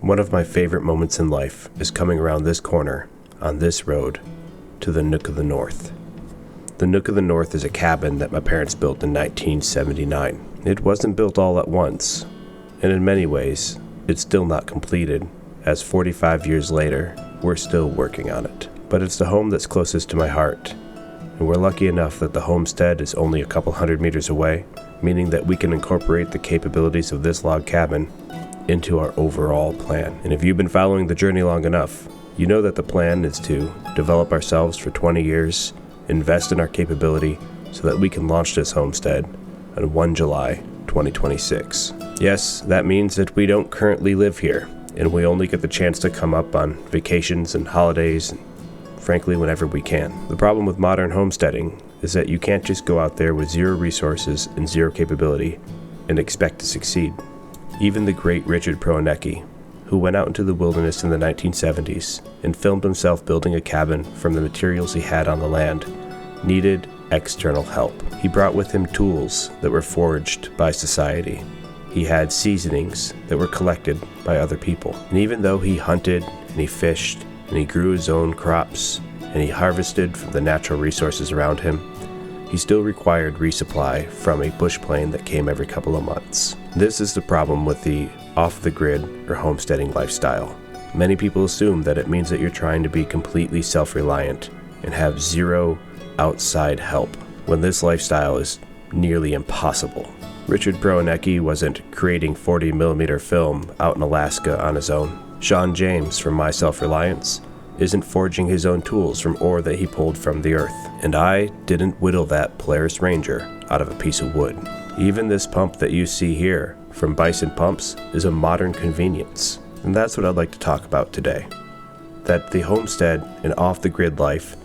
One of my favorite moments in life is coming around this corner, on this road, to the Nook of the North. The Nook of the North is a cabin that my parents built in 1979. It wasn't built all at once, and in many ways, it's still not completed, as 45 years later, we're still working on it. But it's the home that's closest to my heart, and we're lucky enough that the homestead is only a couple hundred meters away, meaning that we can incorporate the capabilities of this log cabin into our overall plan. And if you've been following the journey long enough, you know that the plan is to develop ourselves for 20 years, invest in our capability so that we can launch this homestead on 1 July 2026. Yes, that means that we don't currently live here, and we only get the chance to come up on vacations and holidays, and frankly, whenever we can. The problem with modern homesteading is that you can't just go out there with zero resources and zero capability and expect to succeed. Even the great Richard Proenecke, who went out into the wilderness in the 1970s and filmed himself building a cabin from the materials he had on the land, needed external help. He brought with him tools that were forged by society. He had seasonings that were collected by other people. And even though he hunted and he fished and he grew his own crops and he harvested from the natural resources around him, he still required resupply from a bush plane that came every couple of months. This is the problem with the off-the-grid or homesteading lifestyle. Many people assume that it means that you're trying to be completely self-reliant and have zero outside help, when this lifestyle is nearly impossible. Richard Proenecke wasn't creating 40mm film out in Alaska on his own. Sean James from My Self-Reliance isn't forging his own tools from ore that he pulled from the earth. And I didn't whittle that Polaris Ranger out of a piece of wood. Even this pump that you see here from Bison Pumps is a modern convenience. And that's what I'd like to talk about today. That the homestead and off-the-grid life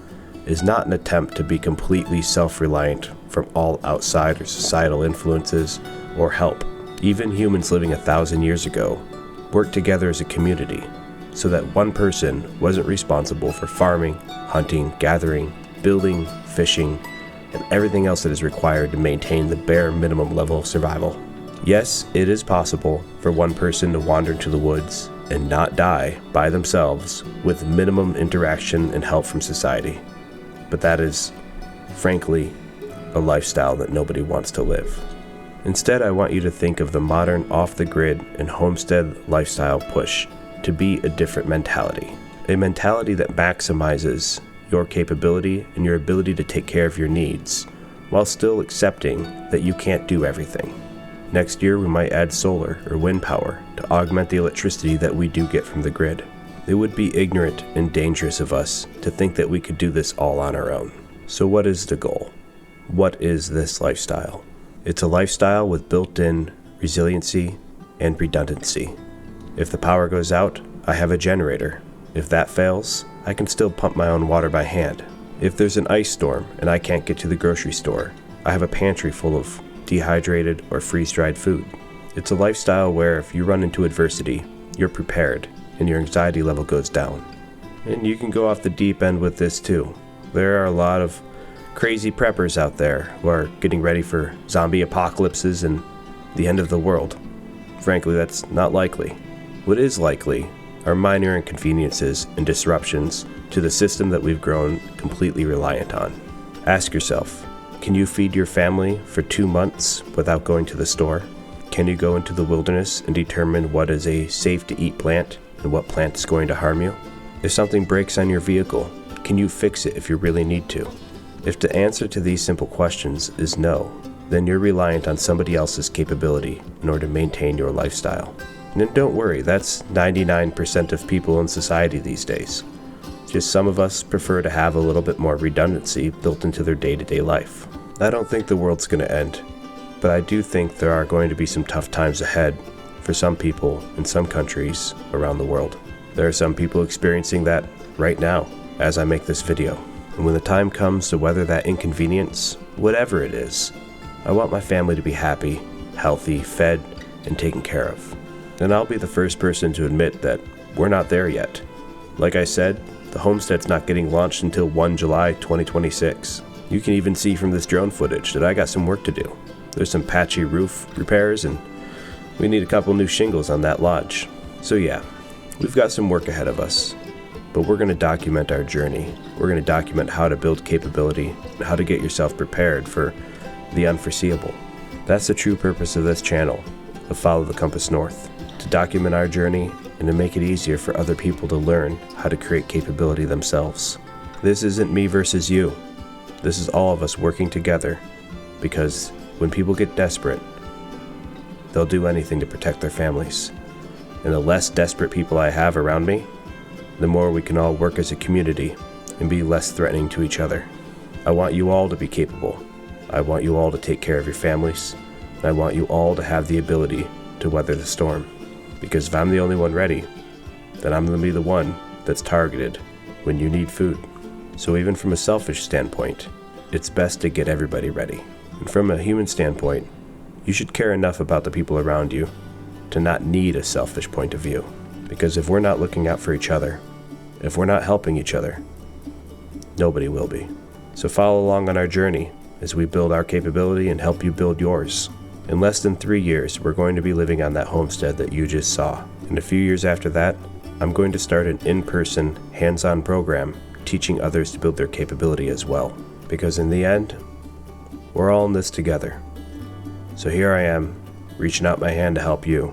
is not an attempt to be completely self-reliant from all outside or societal influences or help. Even humans living 1,000 years ago worked together as a community, so that one person wasn't responsible for farming, hunting, gathering, building, fishing, and everything else that is required to maintain the bare minimum level of survival. Yes, it is possible for one person to wander into the woods and not die by themselves with minimum interaction and help from society. But that is, frankly, a lifestyle that nobody wants to live. Instead, I want you to think of the modern off-the-grid and homestead lifestyle push to be a different mentality. A mentality that maximizes your capability and your ability to take care of your needs, while still accepting that you can't do everything. Next year, we might add solar or wind power to augment the electricity that we do get from the grid. It would be ignorant and dangerous of us to think that we could do this all on our own. So what is the goal? What is this lifestyle? It's a lifestyle with built-in resiliency and redundancy. If the power goes out, I have a generator. If that fails, I can still pump my own water by hand. If there's an ice storm and I can't get to the grocery store, I have a pantry full of dehydrated or freeze-dried food. It's a lifestyle where if you run into adversity, you're prepared and your anxiety level goes down. And you can go off the deep end with this too. There are a lot of crazy preppers out there who are getting ready for zombie apocalypses and the end of the world. Frankly, that's not likely. What is likely are minor inconveniences and disruptions to the system that we've grown completely reliant on. Ask yourself, can you feed your family for 2 months without going to the store? Can you go into the wilderness and determine what is a safe-to-eat plant and what plant is going to harm you? If something breaks on your vehicle, can you fix it if you really need to? If the answer to these simple questions is no, then you're reliant on somebody else's capability in order to maintain your lifestyle. And don't worry, that's 99% of people in society these days. Just some of us prefer to have a little bit more redundancy built into their day-to-day life. I don't think the world's going to end, but I do think there are going to be some tough times ahead for some people in some countries around the world. There are some people experiencing that right now as I make this video. And when the time comes to weather that inconvenience, whatever it is, I want my family to be happy, healthy, fed, and taken care of. And I'll be the first person to admit that we're not there yet. Like I said, the homestead's not getting launched until 1 July 2026. You can even see from this drone footage that I got some work to do. There's some patchy roof repairs and we need a couple new shingles on that lodge. So yeah, We've got some work ahead of us, but we're going to document our journey. We're going to document how to build capability and how to get yourself prepared for the unforeseeable. That's the true purpose of this channel, of Follow the Compass North, to document our journey and to make it easier for other people to learn how to create capability themselves. This isn't me versus you. This is all of us working together, because when people get desperate, they'll do anything to protect their families. And the less desperate people I have around me, the more we can all work as a community and be less threatening to each other. I want you all to be capable. I want you all to take care of your families. And I want you all to have the ability to weather the storm. Because if I'm the only one ready, then I'm going to be the one that's targeted when you need food. So even from a selfish standpoint, it's best to get everybody ready. And from a human standpoint, you should care enough about the people around you to not need a selfish point of view. Because if we're not looking out for each other, if we're not helping each other, nobody will be. So follow along on our journey as we build our capability and help you build yours. In less than 3 years, we're going to be living on that homestead that you just saw. And a few years after that, I'm going to start an in-person, hands-on program teaching others to build their capability as well. Because in the end, we're all in this together. So here I am, reaching out my hand to help you.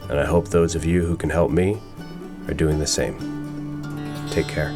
And I hope those of you who can help me are doing the same. Take care.